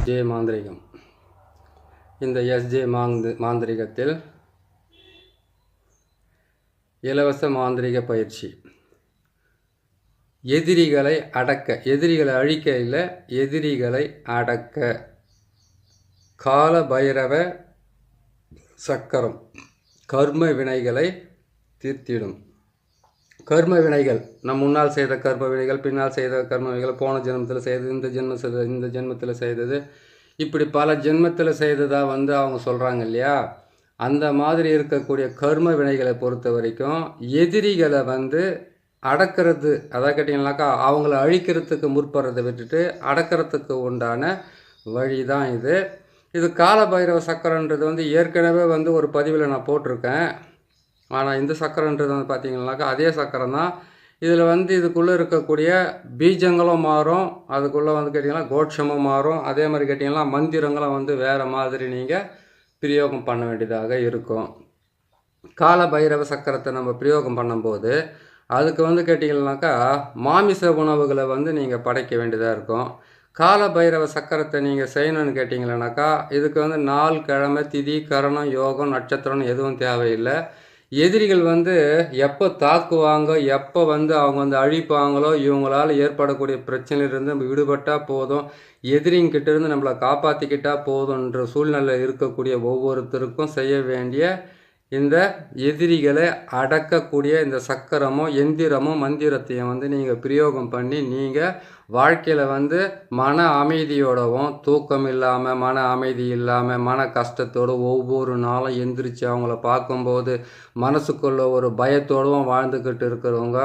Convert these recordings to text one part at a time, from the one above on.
J மாந்திரிகம். இந்த SJ மாந்திரிகத்தில் இலவச மாந்திரிக பயிற்சி. எதிரிகளை அடக்க, எதிரிகளை அழிக்க இல்லை, எதிரிகளை அடக்க. கால பைரவ சக்கரம் கர்ம வினைகளை தீர்த்திடும். கர்ம வினைகள், நம் முன்னால் செய்த கர்ம வினைகள், பின்னால் செய்த கர்ம வினைகள், போன ஜென்மத்தில் செய்தது, இந்த ஜென்மத்தில் செய்தது, இப்படி பல ஜென்மத்தில் செய்ததாக அவங்க சொல்கிறாங்க இல்லையா. அந்த மாதிரி இருக்கக்கூடிய கர்ம வினைகளை பொறுத்த வரைக்கும் எதிரிகளை அடக்கிறது, அதை கேட்டிங்கனாக்கா அவங்கள அழிக்கிறதுக்கு முற்படுறதை விட்டுட்டு அடக்கிறதுக்கு உண்டான வழி தான் இது. இது கால பைரவ சக்கரன்றது ஏற்கனவே ஒரு பதிவில் நான் போட்டிருக்கேன். ஆனால் இந்த சக்கரன்றது பார்த்திங்கனாக்கா அதே சக்கரம் தான். இதில் இதுக்குள்ளே இருக்கக்கூடிய பீஜங்களும் மாறும், அதுக்குள்ளே கேட்டிங்கன்னா கோட்சமும் மாறும். அதே மாதிரி கேட்டிங்கன்னா மந்திரங்களும் வேறு மாதிரி நீங்கள் பிரயோகம் பண்ண வேண்டியதாக இருக்கும். கால பைரவ சக்கரத்தை நம்ம பிரயோகம் பண்ணும்போது அதுக்கு கேட்டிங்கன்னாக்கா மாமிச உணவுகளை நீங்கள் படைக்க வேண்டியதாக இருக்கும். கால பைரவ சக்கரத்தை நீங்கள் செய்யணும்னு கேட்டிங்கன்னாக்கா இதுக்கு நாள், கிழமை, திதி, கரணம், யோகம், நட்சத்திரம்னு எதுவும் தேவையில்லை. எதிரிகள் எப்போ தாக்குவாங்க, எப்போ அவங்க அழிப்பாங்களோ, இவங்களால் ஏற்படக்கூடிய பிரச்சனையிலிருந்து நம்ம விடுபட்டால் போதும், எதிரிங்கிட்டேருந்து நம்மளை காப்பாற்றிக்கிட்டால் போதுன்ற சூழ்நிலை இருக்கக்கூடிய ஒவ்வொருத்தருக்கும் செய்ய வேண்டிய இந்த எதிரிகளை அடக்கக்கூடிய இந்த சக்கரமும் எந்திரமும் மந்திரத்தையும் நீங்கள் பிரயோகம் பண்ணி நீங்கள் வாழ்க்கையில் மன அமைதியோடவும், தூக்கம் இல்லாமல், மன அமைதி இல்லாமல், மன கஷ்டத்தோடு ஒவ்வொரு நாளும் எந்திரிச்சு அவங்கள பார்க்கும்போது மனசுக்குள்ள ஒரு பயத்தோடவும் வாழ்ந்துக்கிட்டு இருக்கிறவங்க.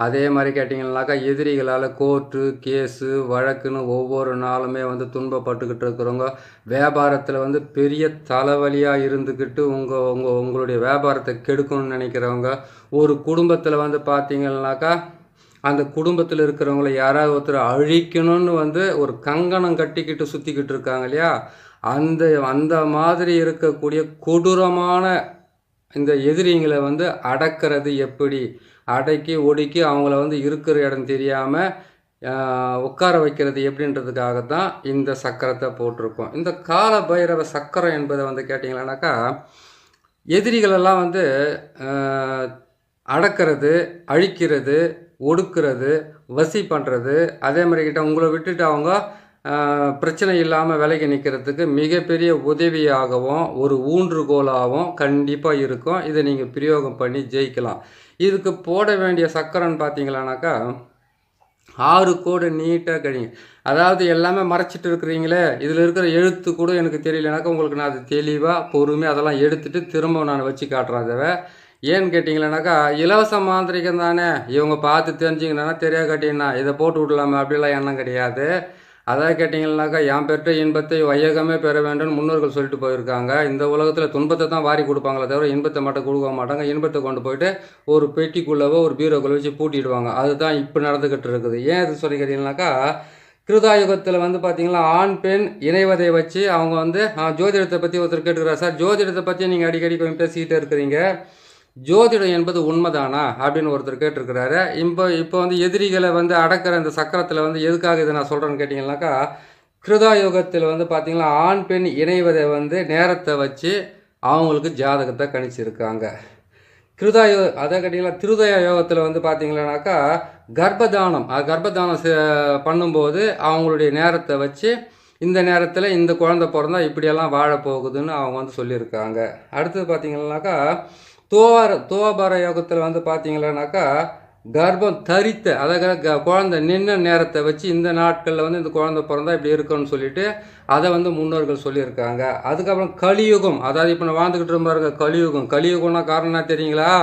அதே மாதிரி கேட்டிங்கன்னாக்கா எதிரிகளால் கோர்ட்டு, கேஸு, வழக்குன்னு ஒவ்வொரு நாளுமே துன்பப்பட்டுக்கிட்டு இருக்கிறவங்க, வியாபாரத்தில் பெரிய தலைவலியாக இருந்துக்கிட்டு உங்களுடைய வியாபாரத்தை கெடுக்கணும்னு நினைக்கிறவங்க, ஒரு குடும்பத்தில் பார்த்தீங்கன்னாக்கா அந்த குடும்பத்தில் இருக்கிறவங்கள யாராவது ஒருத்தர் அழிக்கணும்னு ஒரு கங்கணம் கட்டிக்கிட்டு சுற்றிக்கிட்டு இருக்காங்க இல்லையா. அந்த மாதிரி இருக்கக்கூடிய கொடூரமான இந்த எதிரிங்களை அடக்கிறது எப்படி, அடக்கி ஒடுக்கி அவங்கள இருக்கிற இடம் தெரியாமல் உட்கார வைக்கிறது எப்படின்றதுக்காகத்தான் இந்த சக்கரத்தை போட்டிருக்கோம். இந்த கால பைரவ சக்கரம் என்பதை கேட்டிங்களானாக்கா எதிரிகளெல்லாம் அடக்கிறது, அழிக்கிறது, ஒடுக்கிறது, வசி பண்ணுறது, அதே மாதிரி கிட்ட உங்களை விட்டுட்டு அவங்க பிரச்சனை இல்லாமல் விலகி நிற்கிறதுக்கு மிகப்பெரிய உதவியாகவும் ஒரு ஊன்றுகோலாகவும் கண்டிப்பாக இருக்கும். இதை நீங்கள் பிரயோகம் பண்ணி ஜெயிக்கலாம். இதுக்கு போட வேண்டிய சக்கரன்னு பார்த்தீங்களானாக்கா 6 கோடு நீட்டாக கழிங்க. அதாவது எல்லாமே மறைச்சிட்டு இருக்கிறீங்களே, இதில் இருக்கிற எழுத்து கூட எனக்கு தெரியலனாக்கா உங்களுக்கு நான் அது தெளிவாக பொறுமையாக அதெல்லாம் எடுத்துகிட்டு திரும்ப நான் வச்சு காட்டுறேன். அதை ஏன்னு கேட்டிங்களேனாக்கா இலவச மாந்திரிகம் தானே, இவங்க பார்த்து தெரிஞ்சிங்கன்னா தெரியாது கேட்டிங்கன்னா இதை போட்டு விடலாமே அப்படிலாம் எண்ணம் கிடையாது. அதாவது கேட்டிங்கன்னாக்கா என் பெற்ற இன்பத்தை வையகமே பெற வேண்டும்னு முன்னோர்கள் சொல்லிட்டு போயிருக்காங்க. இந்த உலகத்தில் துன்பத்தை தான் வாரி கொடுப்பாங்களே தவிர இன்பத்தை மட்டும் கொடுக்க மாட்டாங்க. இன்பத்தை கொண்டு போயிட்டு ஒரு பெட்டிக்குள்ளவோ ஒரு பீரோக்குள்ளே வச்சு பூட்டிடுவாங்க. அதுதான் இப்போ நடந்துக்கிட்டு இருக்குது. ஏன் இது சொல்லி கேட்டிங்கன்னாக்கா கிருதாயுகத்தில் பார்த்தீங்கன்னா ஆண் பெண் இணைவதை வச்சு அவங்க ஜோதிடத்தை பற்றி ஒருத்தர் கேட்டுக்கிறார். சார் ஜோதிடத்தை பற்றி நீங்கள் அடிக்கடி கொஞ்சம் பேசிக்கிட்டே இருக்கிறீங்க, ஜோதிடம் என்பது உண்மைதானா அப்படின்னு ஒருத்தர் கேட்டிருக்கிறாரு. இப்போ எதிரிகளை அடக்கிற இந்த சக்கரத்தில் எதுக்காக இதை நான் சொல்கிறேன்னு கேட்டிங்கன்னாக்கா கிருதாயுகத்தில் பார்த்தீங்கன்னா ஆண் பெண் இணைவதை நேரத்தை வச்சு அவங்களுக்கு ஜாதகத்தை கணிச்சிருக்காங்க. அதை கேட்டிங்கன்னா திருதய யோகத்தில் பார்த்தீங்கன்னாக்கா கர்ப்பதானம் பண்ணும்போது அவங்களுடைய நேரத்தை வச்சு இந்த நேரத்தில் இந்த குழந்தை பிறந்தா இப்படியெல்லாம் வாழப்போகுதுன்னு அவங்க சொல்லியிருக்காங்க. அடுத்தது பார்த்தீங்கன்னாக்கா துவாபர யோகத்தில் பார்த்தீங்கன்னாக்கா கர்ப்பம் தரித்த, அதாவது குழந்தை நின்ன நேரத்தை வச்சு இந்த நாட்களில் இந்த குழந்தை பிறந்தா இப்படி இருக்குன்னு சொல்லிட்டு அதை முன்னோர்கள் சொல்லியிருக்காங்க. அதுக்கப்புறம் கலியுகம், அதாவது இப்போ நான் வாழ்ந்துக்கிட்டு இருந்தாருங்க கலியுகம்னா காரணம்னா தெரியுங்களா,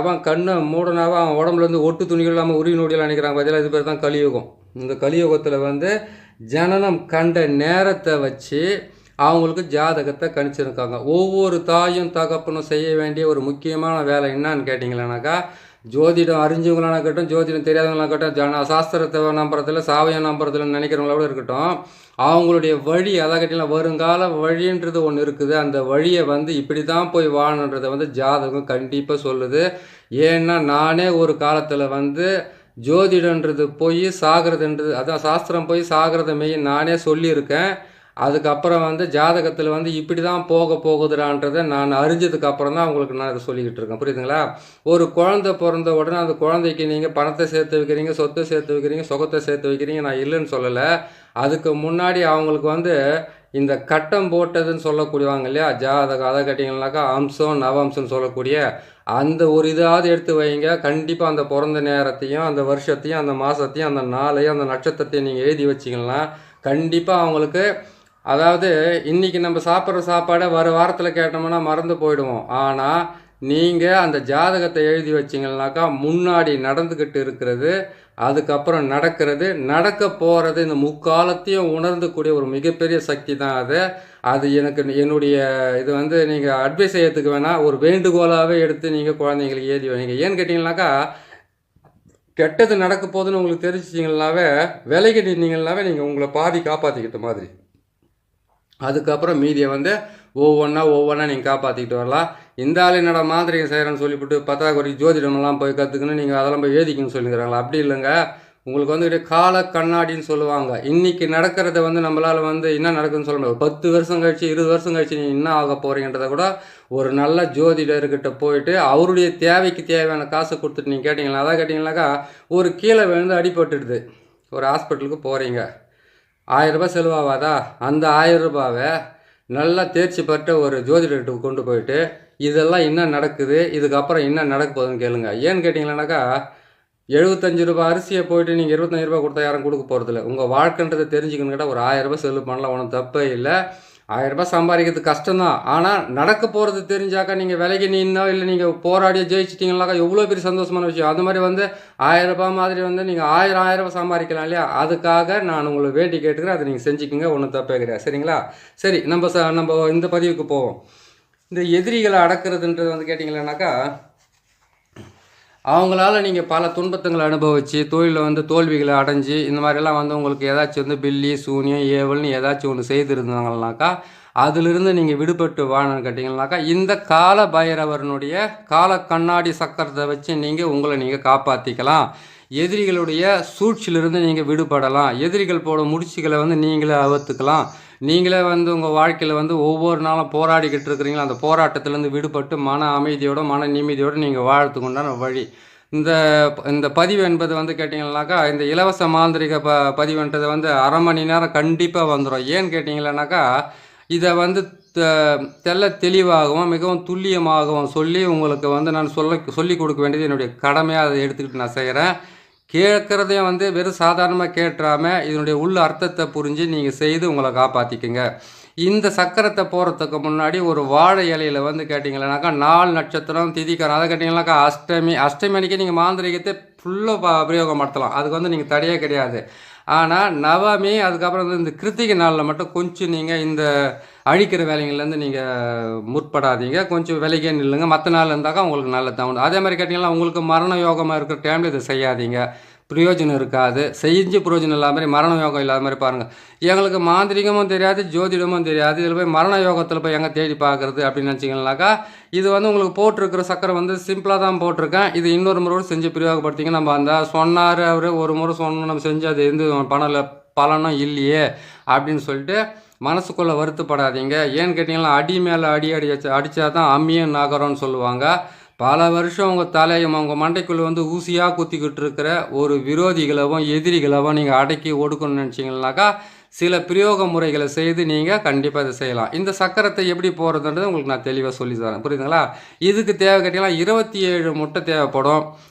அவன் கண்ணை மூடனாவா அவன் உடம்புலேருந்து ஒட்டு துணிகள் இல்லாமல் உருவி நொடியெல்லாம் நினைக்கிறாங்க பதிலாக, இது பேர் தான் கலியுகம். இந்த கலியுகத்தில் ஜனனம் கண்ட நேரத்தை வச்சு அவங்களுக்கு ஜாதகத்தை கணிச்சிருக்காங்க. ஒவ்வொரு தாயும் தகப்பனும் செய்ய வேண்டிய ஒரு முக்கியமான வேலை என்னன்னு கேட்டிங்களேனாக்கா ஜோதிடம் அறிஞ்சவங்களான இருக்கட்டும், ஜோதிடம் தெரியாதவங்களாக இருக்கட்டும், சாஸ்திரத்தை நம்புறதில்ல, சாவியம் நம்புறதில்ல நினைக்கிறவங்களோட இருக்கட்டும், அவங்களுடைய வழி, அதை கேட்டிங்கன்னா வருங்கால வழின்றது ஒன்று இருக்குது. அந்த வழியை இப்படி தான் போய் வாழணுன்றதை ஜாதகம் கண்டிப்பாக சொல்லுது. ஏன்னா நானே ஒரு காலத்தில் ஜோதிடன்றது போய் சாகிறதுன்றது, அதான் சாஸ்திரம் போய் சாகிறத மெய் நானே சொல்லியிருக்கேன். அதுக்கப்புறம் வந்து ஜாதகத்தில் வந்து இப்படி தான் போக போகுதுடான்றதை நான் அறிஞ்சதுக்கப்புறம் தான் உங்களுக்கு நான் இதை சொல்லிக்கிட்டு இருக்கேன். புரியுதுங்களா? ஒரு குழந்தை பிறந்த உடனே அந்த குழந்தைக்கு நீங்கள் பணத்தை சேர்த்து வைக்கிறீங்க, சொத்தை சேர்த்து வைக்கிறீங்க, சுகத்தை சேர்த்து வைக்கிறீங்க, நான் இல்லைன்னு சொல்லலை. அதுக்கு முன்னாடி அவங்களுக்கு வந்து இந்த கட்டம் போட்டதுன்னு சொல்லக்கூடியவாங்க இல்லையா, ஜாதகம் அதை கேட்டிங்கனாக்கா அம்சம் நவம்சம்னு சொல்லக்கூடிய அந்த ஒரு இதாவது எடுத்து வைங்க. கண்டிப்பாக அந்த பிறந்த நேரத்தையும் அந்த வருஷத்தையும் அந்த மாதத்தையும் அந்த நாளையும் அந்த நட்சத்திரத்தையும் நீங்கள் எழுதி வச்சிங்கன்னா கண்டிப்பாக அவங்களுக்கு, அதாவது இன்றைக்கி நம்ம சாப்பிட்ற சாப்பாடை வர வாரத்தில் கேட்டோம்னா மறந்து போயிடுவோம். ஆனால் நீங்கள் அந்த ஜாதகத்தை எழுதி வச்சிங்கனாக்கா முன்னாடி நடந்துக்கிட்டு இருக்கிறது, அதுக்கப்புறம் நடக்கிறது, நடக்க போகிறது, இந்த முக்காலத்தையும் உணர்ந்துக்கூடிய ஒரு மிகப்பெரிய சக்தி தான் அது. அது என்னுடைய இது வந்து நீங்கள் அட்வைஸ் செய்யறதுக்கு வேணால் ஒரு வேண்டுகோளாகவே எடுத்து நீங்கள் குழந்தைங்களுக்கு ஏதி வைங்க. ஏன்னு கேட்டிங்கனாக்கா கெட்டது நடக்க போகுதுன்னு உங்களுக்கு தெரிஞ்சிச்சிங்கனாவே விலகி நின்னீங்கனாவே நீங்கள் உங்களை பாதி காப்பாற்றிக்கிட்ட மாதிரி. அதுக்கப்புறம் மீதியை வந்து ஒவ்வொன்றா நீங்கள் காப்பாற்றிக்கிட்டு வரலாம். இந்த ஆள் என்னடா மாந்திரிகம் செய்கிறேன்னு சொல்லிவிட்டு பத்தாக்குறை ஜோதிடமெல்லாம் போய் கற்றுக்கணும், நீங்கள் அதெல்லாம் போய் எழுதிக்கணும்னு சொல்லிக்கிறாங்களா? அப்படி இல்லைங்க. உங்களுக்கு வந்து கால கண்ணாடின்னு சொல்லுவாங்க. இன்றைக்கி நடக்கிறத வந்து நம்மளால் வந்து என்ன நடக்குதுன்னு சொல்ல முடியாது. 10 வருஷம் கழிச்சு 20 வருஷம் கழிச்சு நீங்கள் என்ன ஆக போகிறீங்கன்றதை கூட ஒரு நல்ல ஜோதிடர்கிட்ட போயிட்டு அவருடைய தேவைக்கு தேவையான காசை கொடுத்துட்டு நீங்கள் கேட்டிங்களா, அதான் கேட்டிங்கனாக்கா ஒரு கீழே விழுந்து அடிபட்டுடுது, ஒரு ஹாஸ்பிட்டலுக்கு போகிறீங்க, 1000 ரூபாய் செலவாகாதா? அந்த 1000 ரூபாவை நல்லா தேர்ச்சி பெற்ற ஒரு ஜோதிடர்கிட்ட கொண்டு போயிட்டு இதெல்லாம் என்ன நடக்குது, இதுக்கப்புறம் என்ன நடக்க போகுதுன்னு கேளுங்க. ஏன்னு கேட்டிங்களானாக்கா 75 ரூபாய் அரிசியை போயிட்டு நீங்கள் 25 ரூபாய் கொடுத்தா யாரும் கொடுக்க போகிறதில்ல. உங்கள் வாழ்க்கைன்றதை தெரிஞ்சுக்கணும் கேட்டால் ஒரு 1000 ரூபாய் செலவு பண்ணலாம், ஒன்றும் தப்பே இல்லை. 1000 ரூபாய் சம்பாதிக்கிறது கஷ்டம்தான். ஆனால் நடக்க போகிறது தெரிஞ்சாக்கா நீங்கள் விலைக்கு நின்னோ இல்லை நீங்கள் போராடியோ ஜெயிச்சிட்டிங்கனாக்கா எவ்வளோ பெரிய சந்தோஷமான விஷயம். அது மாதிரி வந்து 1000 ரூபாய் மாதிரி வந்து நீங்கள் 1000 ரூபாய் சம்பாதிக்கலாம் இல்லையா? அதுக்காக நான் உங்களை வேண்டி கேட்டுக்கிறேன், அதை நீங்கள் செஞ்சுக்கோங்க, ஒன்றும் தப்பே கிடையாது. சரிங்களா? சரி, நம்ம இந்த பதிவுக்கு போவோம். இந்த எதிரிகளை அடக்கிறதுன்றது வந்து கேட்டிங்களானாக்கா அவங்களால நீங்கள் பல துன்பத்துங்களை அனுபவித்து தொழிலில் வந்து தோல்விகளை அடைஞ்சி இந்த மாதிரிலாம் வந்து உங்களுக்கு ஏதாச்சும் வந்து பில்லி சூனியம் ஏவல்னு ஏதாச்சும் ஒன்று செய்திருந்தாங்கனாக்கா அதிலிருந்து நீங்கள் விடுபட்டு வாழணும்னு கேட்டிங்கனாக்கா இந்த கால பைரவரனுடைய கால கண்ணாடி சக்கரத்தை வச்சு நீங்கள் உங்களை நீங்கள் காப்பாற்றிக்கலாம். எதிரிகளுடைய சூழ்ச்சியிலிருந்து நீங்கள் விடுபடலாம். எதிரிகள் போட முடிச்சுகளை வந்து நீங்களே அவுத்துக்கலாம். நீங்களே வந்து உங்கள் வாழ்க்கையில் வந்து ஒவ்வொரு நாளும் போராடிக்கிட்டு இருக்கிறீங்களா, அந்த போராட்டத்திலேருந்து விடுபட்டு மன அமைதியோட மன நிம்மதியோடு நீங்கள் வாழறதுக்கு உண்டான வழி. இந்த பதிவு என்பது வந்து கேட்டிங்கனாக்கா இந்த இலவச மாந்திரிக பதிவுன்றது வந்து அரை மணி நேரம் கண்டிப்பாக வந்துடும். ஏன்னு கேட்டிங்களானாக்கா இதை வந்து தெல்ல தெளிவாகவும் மிகவும் துல்லியமாகவும் சொல்லி உங்களுக்கு வந்து நான் சொல்லி கொடுக்க வேண்டியது என்னுடைய கடமையாக அதை எடுத்துக்கிட்டு நான் செய்கிறேன். கேட்குறதையும் வந்து வெறும் சாதாரணமாக கேட்டுறாமல் இதனுடைய உள்ள அர்த்தத்தை புரிஞ்சு நீங்கள் செய்து உங்களை காப்பாற்றிக்குங்க. இந்த சக்கரத்தை போகிறதுக்கு முன்னாடி ஒரு வாழை இலையில் வந்து கேட்டிங்களானாக்கா 4 நட்சத்திரம் திதிக்காரம் அதை கேட்டிங்கனாக்கா அஷ்டமி அன்றைக்கி நீங்கள் மாந்திரிகத்தை ஃபுல்லாக பிரயோகப்படுத்தலாம். அதுக்கு வந்து நீங்கள் தடையே கிடையாது. ஆனால் நவமி அதுக்கப்புறம் வந்து இந்த கிருத்திகை நாளில் மட்டும் கொஞ்சம் நீங்கள் இந்த அழிக்கிற வேலைங்கள்லேருந்து நீங்கள் முற்படாதீங்க, கொஞ்சம் விலைக்கே நில்லுங்க. மற்ற நாள் இருந்தாக்கா உங்களுக்கு நல்ல தகுந்த. அதே மாதிரி கேட்டிங்கன்னா உங்களுக்கு மரண யோகமாக இருக்கிற டைமில் இதை செய்யாதீங்க, பிரயோஜனம் இருக்காது. செஞ்சு பிரயோஜனம் இல்லாத மாதிரி மரண யோகம் இல்லாத மாதிரி பாருங்கள். எங்களுக்கு மாந்திரிகமும் தெரியாது ஜோதிடமும் தெரியாது, இதில் போய் மரண யோகத்தில் போய் எங்கே தேடி பார்க்குறது அப்படின்னு நினச்சிங்கனாக்கா இது வந்து உங்களுக்கு போட்டிருக்கிற சக்கரம் வந்து சிம்பிளாக தான் போட்டிருக்கேன். இது இன்னொரு முறை செஞ்சு பிரயோகப்படுத்திங்க. நம்ம அந்த சொன்னார் அவர் ஒரு முறை சொன்னோம், நம்ம செஞ்சு அது எந்த பலனும் இல்லையே அப்படின்னு சொல்லிட்டு மனசுக்குள்ளே வருத்தப்படாதீங்க. ஏன்னு கேட்டிங்கன்னா அடி மேலே அடித்தா தான் அம்மியும் நகரம்னு சொல்லுவாங்க. பல வருஷம் உங்கள் தலையும் உங்கள் மண்டைக்குள்ளே வந்து ஊசியாக குத்திக்கிட்டு இருக்கிற ஒரு விரோதிகளவும் எதிரிகளவும் நீங்கள் அடக்கி ஒடுக்கணும்னு நினச்சிங்கனாக்கா சில பிரயோக முறைகளை செய்து நீங்கள் கண்டிப்பாக இதை செய்யலாம். இந்த சக்கரத்தை எப்படி போகிறதுன்றது உங்களுக்கு நான் தெளிவாக சொல்லி தரேன், புரியுதுங்களா? இதுக்கு தேவை கேட்டிங்கன்னா 27 முட்டை தேவைப்படும்.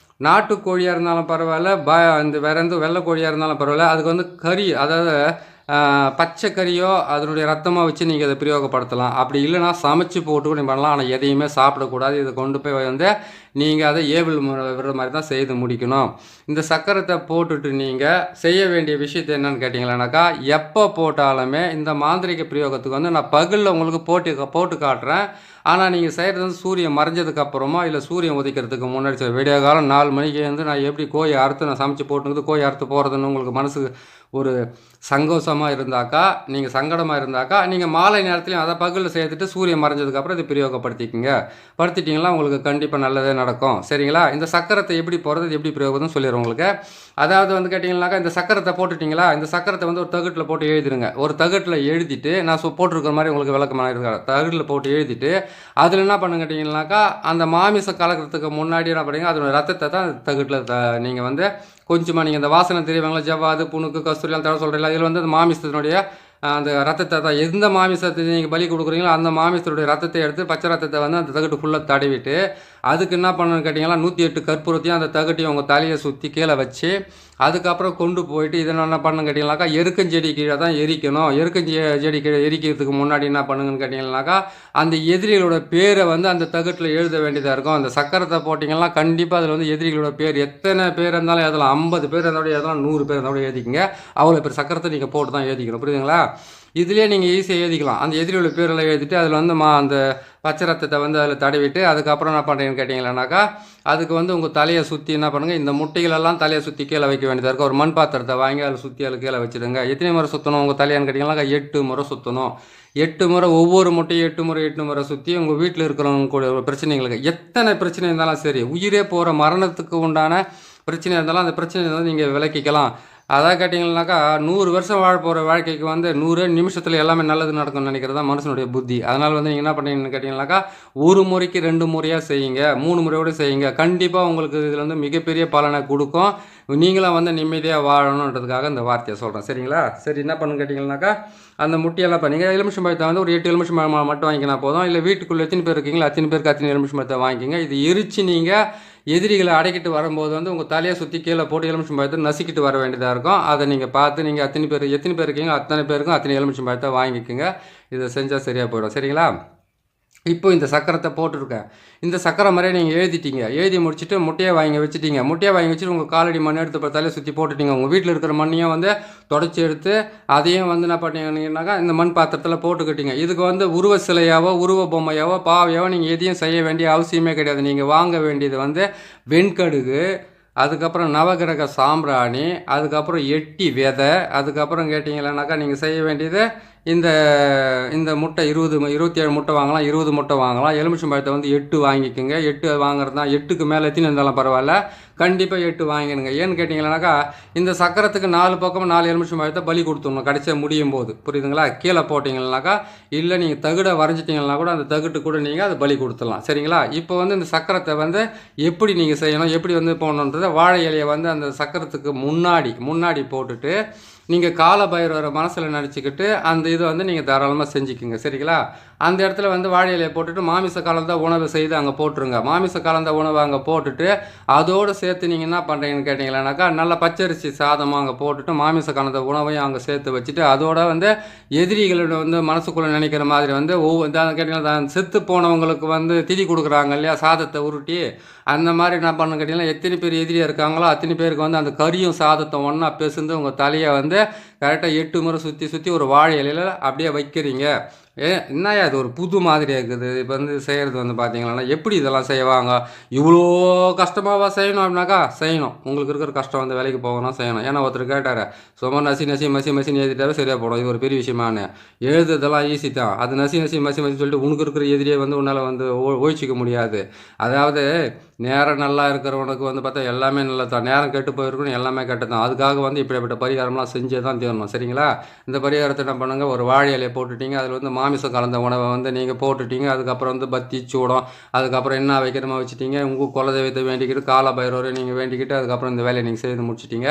நாட்டுக்கோழியாக இருந்தாலும் பரவாயில்ல, இந்த வேறு எந்த வெள்ளை கோழியாக இருந்தாலும் பரவாயில்ல. அதுக்கு வந்து கறி, அதாவது பச்சை கறியோ அதனுடைய ரத்தமாக வச்சு நீங்கள் அதை பிரயோகப்படுத்தலாம். அப்படி இல்லைனா சமைச்சு போட்டு கூட பண்ணலாம். ஆனால் எதையுமே சாப்பிடக்கூடாது. இதை கொண்டு போய் வந்து நீங்கள் அதை ஏவல் விடுற மாதிரி தான் செய்து முடிக்கணும். இந்த சக்கரத்தை போட்டுட்டு நீங்கள் செய்ய வேண்டிய விஷயத்தை என்னென்னு கேட்டிங்களானாக்கா எப்போ போட்டாலுமே இந்த மாந்திரிக பிரயோகத்துக்கு வந்து நான் பகலில் உங்களுக்கு போட்டு காட்டுறேன். ஆனால் நீங்கள் செய்கிறது வந்து சூரியன் மறைஞ்சதுக்கப்புறமா இல்லை சூரியன் உதிக்கிறதுக்கு முன்னாடி விடிய காலம் 4 மணிக்கு வந்து நான் எப்படி கோழி அறுத்து நான் சமைச்சு போட்டுங்கிறது கோழி அறுத்து போகிறதுன்னு உங்களுக்கு மனசுக்கு ஒரு சந்தோஷமாக இருந்தாக்கா, நீங்கள் சங்கடமாக இருந்தாக்கா நீங்கள் மாலை நேரத்துலையும் அதை பகலில் சேர்த்துட்டு சூரியன் மறைஞ்சதுக்கப்புறம் இது பிரயோகப்படுத்திக்கிங்க. படுத்திட்டிங்கன்னா உங்களுக்கு கண்டிப்பாக நல்லதே நடக்கும். நடக்கும். சரிங்களா? இந்த சக்கரத்தை எப்படி போடுறது, எப்படி பிரயோகம்னு சொல்லிடுறேன் உங்களுக்கு. அதாவது வந்து கேட்டிங்கன்னாக்கா, இந்த சக்கரத்தை போட்டுட்டிங்களா, இந்த சக்கரத்தை வந்து ஒரு தகட்டில் போட்டு எழுதிடுங்க. ஒரு தகட்டில் எழுதிட்டு, நான் போட்டிருக்கிற மாதிரி உங்களுக்கு விளக்கமாக இருக்கிறேன். தகட்டில் போட்டு எழுதிட்டு, அதில் என்ன பண்ணுங்க கேட்டிங்கன்னாக்கா, அந்த மாமிசம் கலக்கிறதுக்கு முன்னாடி என்ன பண்ணுறீங்க, அதோட ரத்தத்தை தான் தகட்டில் நீங்கள் வந்து கொஞ்சமாக நீங்கள் இந்த வாசனை தெரியுவாங்களா, ஜவ்வாது, புணுக்கு, கஸ்தூரி தடவை சொல்கிறீங்களா, இதில் வந்து அந்த மாமிசத்தினுடைய அந்த ரத்தத்தை தான் எந்த மாமிசத்தை நீங்கள் பலி கொடுக்குறீங்களோ அந்த மாமிசத்துடைய ரத்தத்தை எடுத்து பச்சை ரத்தத்தை வந்து அந்த தகட்டு ஃபுல்லாக தடவிட்டு, அதுக்கு என்ன பண்ணணும்னு கேட்டிங்கன்னா 108 கற்பூரத்தையும் அந்த தகட்டையும் உங்கள் தலையை சுற்றி கீழே வச்சு, அதுக்கப்புறம் கொண்டு போயிட்டு இதை என்ன பண்ணணும்னு கேட்டிங்கனாக்கா, எருக்கஞ்செடி கீழே தான் எரிக்கணும். எருக்கஞ்செடி கீழே எரிக்கிறதுக்கு முன்னாடி என்ன பண்ணுங்கன்னு கேட்டிங்கனாக்கா, அந்த எதிரிகளோட பேரை வந்து அந்த தகட்டில் எழுத வேண்டியதாக இருக்கும். அந்த சக்கரத்தை போட்டிங்கன்னா கண்டிப்பாக அதில் வந்து எதிரிகளோட பேர் எத்தனை பேர் இருந்தாலும் எதெல்லாம் 50 பேர் இருந்தாலும் எதெல்லாம் 100 பேர் இருந்தாலும் எழுதிக்கிங்க. அவ்வளோ பேர் சக்கரத்தை நீங்கள் போட்டு தான் எழுதிக்கணும். புரியுதுங்களா? இதுலேயே நீங்கள் ஈஸியாக எழுதிக்கலாம். அந்த எதிரியோட பேரெல்லாம் எழுதிட்டு அதில் வந்து அந்த பச்சை ரத்தத்தை வந்து அதில் தடவிட்டு, அதுக்கப்புறம் என்ன பண்ணுறீங்கன்னு கேட்டிங்களானாக்கா, அதுக்கு வந்து உங்கள் தலையை சுற்றி என்ன பண்ணுங்கள், இந்த முட்டைகளெல்லாம் தலையை சுற்றி கீழே வைக்க வேண்டியதாக இருக்கும். ஒரு மண் பாத்திரத்தை வாங்கி அதில் சுற்றி அதில் கீழே வச்சுடுங்க. எத்தனை முறை சுற்றணும் உங்கள் தலையான்னு கேட்டிங்கனாக்கா, 8 முறை சுற்றணும். 8 முறை, ஒவ்வொரு முட்டையும் 8 முறை சுற்றி உங்கள் வீட்டில் இருக்கிறவங்க கூட பிரச்சனைகளுக்கு எத்தனை பிரச்சனை இருந்தாலும் சரி, உயிரே போகிற மரணத்துக்கு உண்டான பிரச்சனை இருந்தாலும் அந்த பிரச்சனையை வந்து நீங்கள் விலக்கிக்கலாம். அதான் கேட்டிங்கன்னாக்கா, 100 வருஷம் வாழ போகிற வாழ்க்கைக்கு வந்து 100 நிமிஷத்தில் எல்லாமே நல்லது நடக்கும்னு நினைக்கிறது தான் மனுஷனுடைய புத்தி. அதனால் வந்து நீங்கள் என்ன பண்ணுறீங்கன்னு கேட்டிங்கனாக்கா, 1 முறைக்கு 2 முறையாக செய்யுங்க, 3 முறையோடு செய்யுங்க. கண்டிப்பாக உங்களுக்கு இதில் வந்து மிகப்பெரிய பலனை கொடுக்கும். நீங்களாம் வந்து நிம்மதியாக வாழணுன்றதுக்காக இந்த வார்த்தையை சொல்கிறேன். சரிங்களா? சரி, என்ன பண்ணுன்னு கேட்டிங்கன்னாக்கா, அந்த முட்டையெல்லாம் பண்ணீங்க. எலுமிச்சம் பழத்தை வந்து ஒரு 8 எலுமிச்சம் பழம் மட்டும் வாங்கிக்கினா போதும். இல்லை வீட்டுக்குள்ளே எத்தனை பேர் இருக்கீங்களோ அத்தனை பேருக்கு அத்தனை எலுமிச்சம் பழத்தை வாங்கிக்கிங்க. இது எரிச்சு நீங்கள் எதிரிகளை அடைக்கிட்டு வரும்போது வந்து உங்கள் தலையை சுற்றி கீழே போட்டு எலுமிச்சம் பழத்தை நசுக்கிட்டு வர வேண்டியதாக இருக்கும். அதை நீங்கள் பார்த்து நீங்கள் எத்தனை பேர் இருக்கீங்களோ அத்தனை பேருக்கும் அத்தனை எலுமிச்சம் பழத்தை வாங்கிக்கோங்க. இதை செஞ்சால் சரியாக போயிடும். சரிங்களா? இப்போ இந்த சக்கரத்தை போட்டுருக்கேன். இந்த சக்கரை மாதிரியே நீங்கள் எழுதிட்டீங்க. எழுதி முடிச்சுட்டு முட்டையை வாங்கி வச்சுட்டீங்க. முட்டையை வாங்கி வச்சுட்டு உங்கள் காலடி மண் எடுத்து பார்த்தாலே சுற்றி போட்டுட்டீங்க. உங்கள் வீட்டில் இருக்கிற மண்ணையும் வந்து தொடச்சி எடுத்து அதையும் வந்து என்ன பண்ணீங்கன்னாக்கா இந்த மண் பாத்திரத்தில் போட்டுக்கிட்டீங்க. இதுக்கு வந்து உருவ சிலையாவோ உருவ பொம்மையாவோ பாவையாவோ நீங்கள் எதையும் செய்ய வேண்டிய அவசியமே கிடையாது. நீங்கள் வாங்க வேண்டியது வந்து வெண்கடுகு, அதுக்கப்புறம் நவகிரக சாம்பிராணி, அதுக்கப்புறம் எட்டி விதை, அதுக்கப்புறம் கேட்டிங்கன்னாக்கா நீங்கள் செய்ய வேண்டியது இந்த முட்டை 27 முட்டை வாங்கலாம், 20 முட்டை வாங்கலாம். எலுமிச்சம் பழத்தை வந்து 8 வாங்கிக்கோங்க. 8 வாங்குறது தான், 8க்கு மேலே எத்தனை இருந்தாலும் பரவாயில்ல, கண்டிப்பாக 8 வாங்கிடுங்க. ஏன்னு கேட்டிங்கன்னாக்கா, இந்த சக்கரத்துக்கு 4 பக்கம் 4 எலுமிச்சம் பழத்தை பலி கொடுத்துடணும் கடைசியாக முடியும் போது. புரியுதுங்களா? கீழே போட்டிங்கன்னாக்கா, இல்லை நீங்கள் தகுடை வரைஞ்சிட்டிங்கன்னா கூட அந்த தகுட்டு கூட நீங்கள் அதை பலி கொடுத்துடலாம். சரிங்களா? இப்போ வந்து இந்த சக்கரத்தை வந்து எப்படி நீங்கள் செய்யணும், எப்படி வந்து போகணுன்றதை வாழை இலையை வந்து அந்த சக்கரத்துக்கு முன்னாடி போட்டுட்டு நீங்கள் கால பைரவரை மனசில் நினச்சிக்கிட்டு அந்த இதை வந்து நீங்கள் தாராளமாக செஞ்சுக்குங்க. சரிங்களா? அந்த இடத்துல வந்து வாழை இலையை போட்டுட்டு மாமிச கலந்த உணவு செய்து அங்கே போட்டுருங்க. மாமிச கலந்த உணவை அங்கே போட்டுட்டு அதோடு சேர்த்து நீங்கள் என்ன பண்ணுறீங்கன்னு கேட்டிங்களானாக்கா, நல்ல பச்சரிசி சாதமாக அங்கே போட்டுட்டு மாமிச கலந்த உணவையும் அங்கே சேர்த்து வச்சுட்டு அதோட வந்து எதிரிகளோட வந்து மனசுக்குள்ளே நினைக்கிற மாதிரி வந்து கேட்டிங்கன்னா செத்து போனவங்களுக்கு வந்து திதி கொடுக்குறாங்க இல்லையா, சாதத்தை உருட்டி, அந்த மாதிரி என்ன பண்ணு கேட்டிங்கன்னா, எத்தனை பேர் எதிரியாக இருக்காங்களோ அத்தனை பேருக்கு வந்து அந்த கறியும் சாதத்தை ஒன்றா பேசுந்து உங்கள் தலையை வந்து கரெக்டாக 8 முறை சுற்றி ஒரு வாழை இலையில் அப்படியே வைக்கிறீங்க. என்னையா இது ஒரு புது மாதிரியாக இருக்குது. இப்போ வந்து செய்கிறது வந்து பார்த்தீங்கன்னா, எப்படி இதெல்லாம் செய்வாங்க, இவ்வளோ கஷ்டமாகவா செய்யணும் அப்படின்னாக்கா, செய்யணும். உங்களுக்கு இருக்கிற கஷ்டம் வந்து வேலைக்கு போகணும், செய்யணும். ஏன்னா ஒருத்தர் கேட்டார், சும்மா மசின்னு எழுதிட்டாவே சரியாக போடும், இது ஒரு பெரிய விஷயமானு. எழுதுறதெல்லாம் ஈஸி தான், அது மசி சொல்லிட்டு உனக்கு இருக்கிற எதிரியை வந்து உன்னால் வந்து ஒழிச்சிக்க முடியாது. அதாவது நேரம் நல்லா இருக்கிறவனுக்கு வந்து பார்த்தா எல்லாமே நல்லா தான், நேரம் கெட்டு போயிருக்கணும் எல்லாமே கெட்டு தான். அதுக்காக வந்து இப்படிப்பட்ட பரிகாரம்லாம் செஞ்சே தான் தீரணும். சரிங்களா? இந்த பரிகாரத்தை என்ன பண்ணுங்கள், ஒரு வாழை இலையை போட்டுட்டீங்க, அதில் வந்து மாமிசம் கலந்த உணவை வந்து நீங்கள் போட்டுட்டீங்க. அதுக்கப்புறம் வந்து பத்தி சூடம், அதுக்கப்புறம் என்ன வைக்கிறமா வச்சுட்டீங்க. உங்கள் குலதெய்வத்தை வேண்டிக்கிட்டு கால பைரவரை நீங்கள் வேண்டிக்கிட்டு அதுக்கப்புறம் இந்த வேலையை நீங்கள் செய்து முடிச்சிட்டிங்க.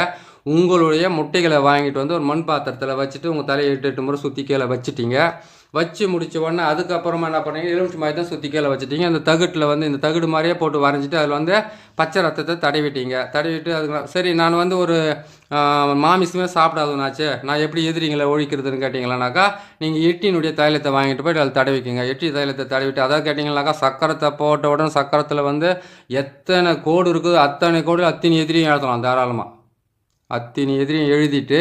உங்களுடைய முட்டைகளை வாங்கிட்டு வந்து ஒரு மண் பாத்திரத்தில் வச்சுட்டு உங்கள் தலையை 8 முறை சுற்றி கீழே வச்சுட்டீங்க. வச்சு முடித்த உடனே அதுக்கப்புறமா என்ன பண்ணீங்க, எலுமிச்சை மாதிரி தான் சுற்றி கீழே வச்சுட்டீங்க. அந்த தகுட்டில் வந்து இந்த தகுடு மாதிரியே போட்டு வரைஞ்சிட்டு அதில் வந்து பச்சை ரத்தத்தை தடவிட்டு அதுக்கு சரி நான் வந்து ஒரு மாமிசமே சாப்பிடாதுனாச்சு, நான் எப்படி எதிரிங்களை ஒழிக்கிறதுன்னு கேட்டிங்களானாக்கா, நீங்கள் எட்டினுடைய தைலத்தை வாங்கிட்டு போய்ட்டு அதில் தடவிக்குங்க. எட்டி தைலத்தை தடவிட்டு அதாவது கேட்டிங்கனாக்கா, சக்கரத்தை போட்ட உடனே சக்கரத்தில் வந்து எத்தனை கோடு இருக்குது அத்தனை கோடு அத்தனை எதிரியும் எழுதலாம் தாராளமாக. அத்தனை எதிரியும் எழுதிட்டு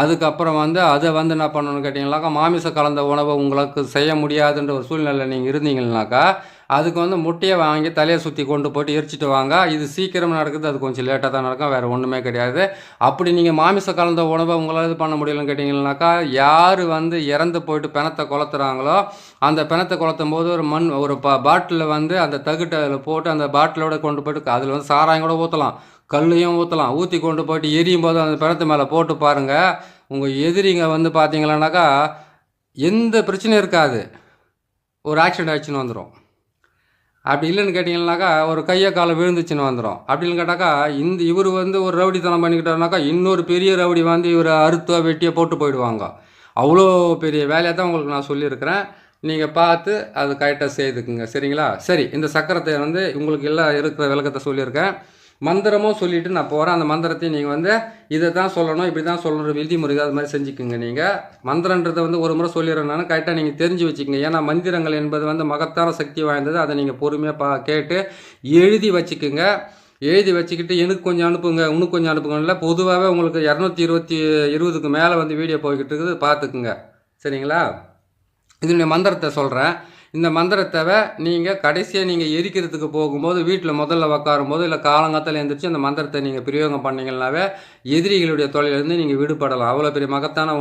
அதுக்கப்புறம் வந்து அதை வந்து என்ன பண்ணணும்னு கேட்டிங்கனாக்கா, மாமிசம் கலந்த உணவை உங்களுக்கு செய்ய முடியாதுன்ற ஒரு சூழ்நிலை நீங்கள் இருந்தீங்கன்னாக்கா, அதுக்கு வந்து முட்டையை வாங்கி தலையை சுற்றி கொண்டு போய்ட்டு எரிச்சிட்டு வாங்க. இது சீக்கிரம் நடக்குது, அது கொஞ்சம் லேட்டாக தான் நடக்கும், வேறு ஒன்றுமே கிடையாது. அப்படி நீங்கள் மாமிசம் கலந்த உணவை உங்களால் இது பண்ண முடியலன்னு கேட்டிங்கன்னாக்கா, யார் வந்து இறந்து போயிட்டு பிணத்தை கொளுத்துறாங்களோ அந்த பிணத்தை கொளுத்தும் போது ஒரு பாட்டிலில் வந்து அந்த தகுட்டை அதில் போட்டு அந்த பாட்டிலோட கொண்டு போய்ட்டு அதில் வந்து சாராயம் கூட ஊற்றலாம், கல்லையும் ஊற்றலாம். ஊற்றி கொண்டு போய்ட்டு எரியும் போது அந்த பிணத்து மேலே போட்டு பாருங்கள். உங்கள் எதிரிங்க வந்து பார்த்தீங்களானாக்கா எந்த பிரச்சனையும் இருக்காது, ஒரு ஆக்சிடென்ட் ஆச்சுன்னு வந்துடும். அப்படி இல்லைன்னு கேட்டிங்கன்னாக்கா ஒரு கையை காலை விழுந்துச்சுன்னு வந்துடும். அப்படின்னு கேட்டாக்கா இவர் வந்து ஒரு ரவுடித்தனம் பண்ணிக்கிட்டாருனாக்கா இன்னொரு பெரிய ரவுடி வந்து இவரை அறுத்தோ வெட்டியோ போட்டு போயிடுவாங்க. அவ்வளோ பெரிய வேலையை தான் உங்களுக்கு நான் சொல்லியிருக்கிறேன். நீங்கள் பார்த்து அது கரெக்டாக செய்துக்குங்க, சரிங்களா? சரி, இந்த சக்கரத்தை வந்து உங்களுக்கு எல்லாம் இருக்கிற விளக்கத்தை சொல்லியிருக்கேன். மந்திரமும் சொல்லிவிட்டு நான் போகிறேன். அந்த மந்திரத்தையும் நீங்கள் வந்து இதை தான் சொல்லணும், இப்படி தான் சொல்லணும், விதிமுறைகள் அது மாதிரி செஞ்சுக்குங்க. நீங்கள் மந்திரன்றதை வந்து ஒரு முறை சொல்லிடுறேன் நான், கரெக்டாக நீங்கள் தெரிஞ்சு வச்சுக்கோங்க. ஏன்னா மந்திரங்கள் என்பது வந்து மகத்தான சக்தி வாய்ந்தது. அதை நீங்கள் பொறுமையாக கேட்டு எழுதி வச்சுக்குங்க. எழுதி வச்சுக்கிட்டு எனக்கு கொஞ்சம் அனுப்புங்க, இன்னும் கொஞ்சம் அனுப்புங்கல்ல. பொதுவாகவே உங்களுக்கு 220க்கு மேலே வந்து வீடியோ போய்கிட்டு இருக்குது, பார்த்துக்குங்க, சரிங்களா? இதனுடைய மந்திரத்தை சொல்கிறேன். இந்த மந்திரத்தை நீங்கள் கடைசியாக நீங்கள் எரிக்கிறதுக்கு போகும்போது வீட்டில் முதல்ல உட்காரும்போது இல்லை காலங்காத்தில் எழுந்திரிச்சு அந்த மந்திரத்தை நீங்கள் பிரயோகம் பண்ணிங்கன்னாவே எதிரிகளுடைய தொழிலிருந்து நீங்கள் விடுபடலாம். அவ்வளோ பெரிய மகத்தான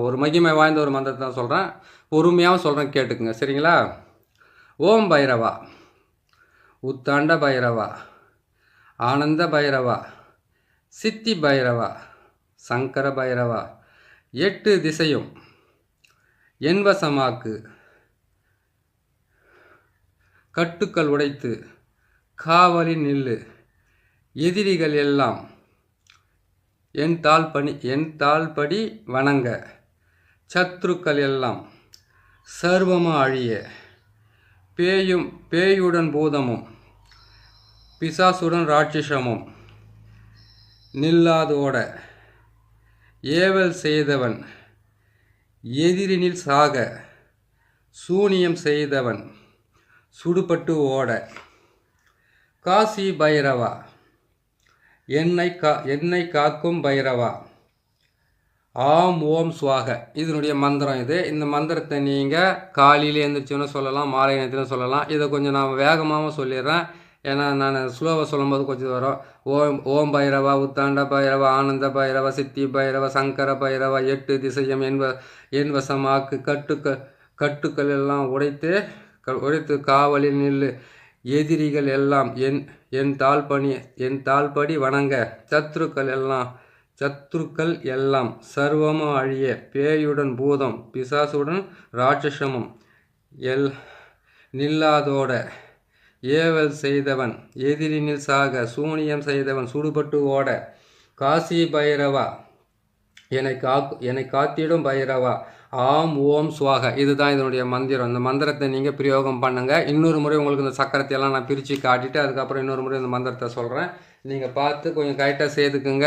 ஒரு மகிமை வாய்ந்த ஒரு மந்திரத்தை தான் சொல்கிறேன். பொறுமையாகவும் சொல்கிறேன், கேட்டுக்குங்க, சரிங்களா? ஓம் பைரவா, உத்தாண்ட பைரவா, ஆனந்த பைரவா, சித்தி பைரவா, சங்கர பைரவா, 8 திசையும் என்வசமாக்கு, கட்டுக்கள் உடைத்து காவலில் நில்லு, எதிரிகள் எல்லாம் என் தாள்படி வணங்க, சத்ருக்கள் எல்லாம் சர்வமா அழிய, பேயுடன் பூதமும் பிசாசுடன் ராட்சசமும் நில்லாதோட, ஏவல் செய்தவன் எதிரினில் சாக, சூனியம் செய்தவன் சுடுபட்டு ஓட, காசி பைரவா என்னை காக்கும் பைரவா, ஆம் ஓம் சுவாக. இதனுடைய மந்திரம் இது. இந்த மந்திரத்தை நீங்கள் காலையில் எழுந்திரிச்சோன்னு சொல்லலாம், மாலை நேரத்திலும் சொல்லலாம். இதை கொஞ்சம் நான் வேகமாகவும் சொல்லிடுறேன், ஏன்னா நான் ஸ்லோவாக சொல்லும்போது கொஞ்சம் வரும். ஓம் பைரவா, உத்தாண்ட பைரவா, ஆனந்த பைரவா, சித்தி பைரவா, சங்கர பைரவா, 8 திசையும் என்வசமாக்கு, கட்டுக்கள் எல்லாம் உடைத்து காவலில் நில்லு, எதிரிகள் எல்லாம் என் தாள்படி வணங்க, சத்ருக்கள் எல்லாம் சர்வமும் அழிய, பேயுடன் பூதம் பிசாசுடன் ராட்சசமும் நில்லாதோட, ஏவல் செய்தவன் எதிரினில் சாக, சூனியம் செய்தவன் சுடுபட்டு ஓட, காசி பைரவா என்னை காத்திடும் பைரவா, ஆம் ஓம் சுவாக. இதுதான் இதனுடைய மந்திரம். இந்த மந்திரத்தை நீங்கள் பிரயோகம் பண்ணுங்கள். இன்னொரு முறை உங்களுக்கு இந்த சக்கரத்தையெல்லாம் நான் பிரித்து காட்டிட்டு அதுக்கப்புறம் இன்னொரு முறை இந்த மந்திரத்தை சொல்கிறேன். நீங்கள் பார்த்து கொஞ்சம் கரெக்டாக செய்துக்குங்க.